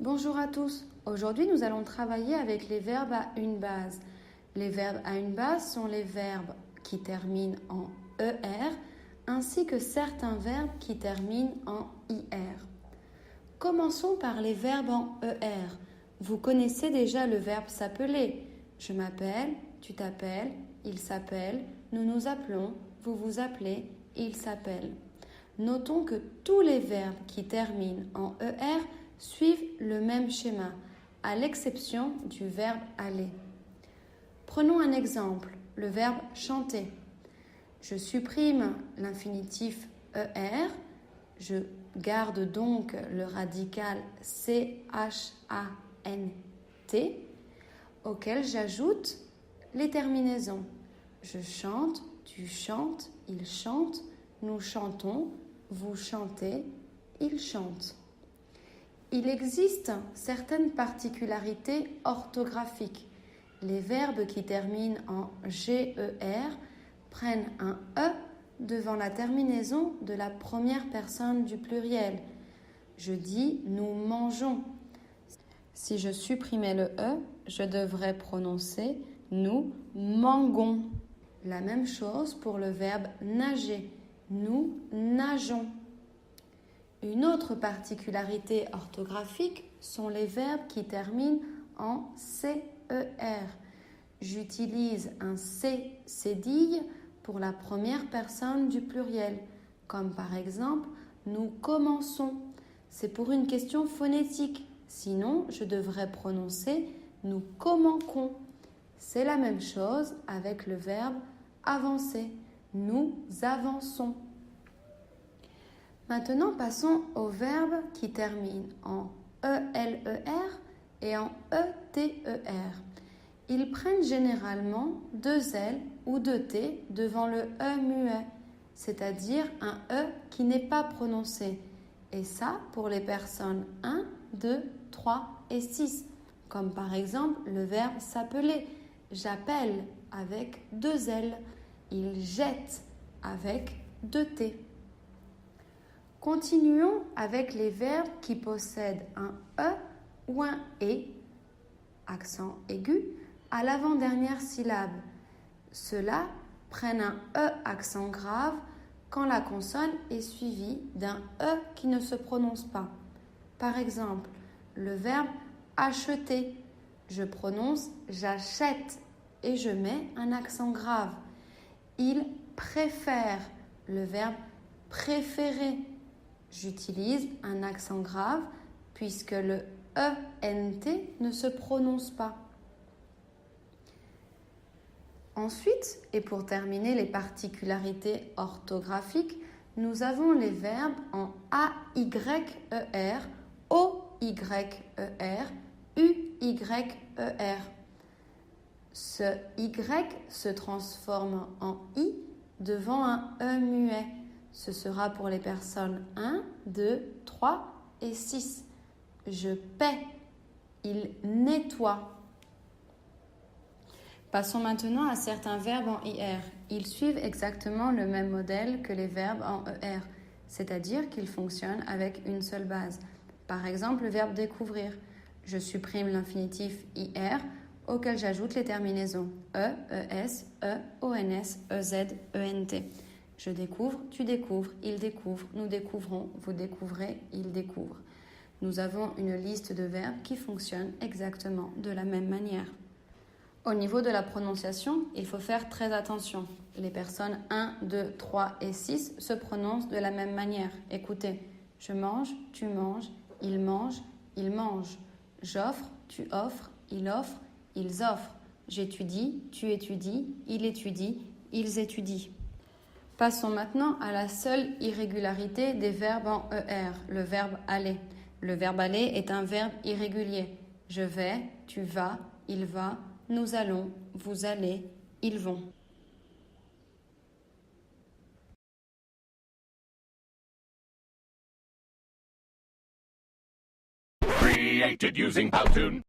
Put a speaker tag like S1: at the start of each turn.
S1: Bonjour à tous. Aujourd'hui, nous allons travailler avec les verbes à une base. Les verbes à une base sont les verbes qui terminent en ER ainsi que certains verbes qui terminent en IR. Commençons par les verbes en ER. Vous connaissez déjà le verbe s'appeler. Je m'appelle, tu t'appelles, il s'appelle, nous nous appelons, vous vous appelez, il s'appelle. Notons que tous les verbes qui terminent en ER suivent le même schéma, à l'exception du verbe aller. Prenons un exemple, le verbe chanter. Je supprime l'infinitif ER, je garde donc le radical CHANT, auquel j'ajoute les terminaisons. Je chante, tu chantes, il chante, nous chantons, vous chantez, il chante. Il existe certaines particularités orthographiques. Les verbes qui terminent en GER prennent un E devant la terminaison de la première personne du pluriel. Je dis nous mangeons. Si je supprimais le E, je devrais prononcer nous mangons. La même chose pour le verbe nager. Nous nageons. Une autre particularité orthographique sont les verbes qui terminent en CER. J'utilise un C cédille pour la première personne du pluriel, comme par exemple nous commençons. C'est pour une question phonétique, sinon je devrais prononcer nous commençons. C'est la même chose avec le verbe avancer. Nous avançons. Maintenant, passons aux verbes qui terminent en ELER et en ETER. Ils prennent généralement deux L ou deux T devant le E muet, c'est-à-dire un E qui n'est pas prononcé. Et ça pour les personnes 1, 2, 3 et 6, comme par exemple le verbe s'appeler. J'appelle avec deux L. Il jette avec deux T. Continuons avec les verbes qui possèdent un E ou un E, accent aigu, à l'avant-dernière syllabe. Ceux-là prennent un E accent grave quand la consonne est suivie d'un E qui ne se prononce pas. Par exemple, le verbe acheter, je prononce j'achète et je mets un accent grave. Il préfère, le verbe préférer. J'utilise un accent grave puisque le ENT ne se prononce pas. Ensuite, et pour terminer les particularités orthographiques, nous avons les verbes en AYER, OYER, UYER. Ce Y se transforme en I devant un E muet. Ce sera pour les personnes 1, 2, 3 et 6. Je paie. Il nettoie. Passons maintenant à certains verbes en IR. Ils suivent exactement le même modèle que les verbes en ER, c'est-à-dire qu'ils fonctionnent avec une seule base. Par exemple, le verbe découvrir. Je supprime l'infinitif IR auquel j'ajoute les terminaisons E, ES, E, ONS, EZ, ENT. Je découvre, tu découvres, il découvre, nous découvrons, vous découvrez, il découvre. Nous avons une liste de verbes qui fonctionnent exactement de la même manière. Au niveau de la prononciation, il faut faire très attention. Les personnes 1, 2, 3 et 6 se prononcent de la même manière. Écoutez, je mange, tu manges, il mange, il mange. J'offre, tu offres, il offre, ils offrent. J'étudie, tu étudies, il étudie, ils étudient. Passons maintenant à la seule irrégularité des verbes en ER, le verbe aller. Le verbe aller est un verbe irrégulier. Je vais, tu vas, il va, nous allons, vous allez, ils vont.
S2: Created using Powtoon.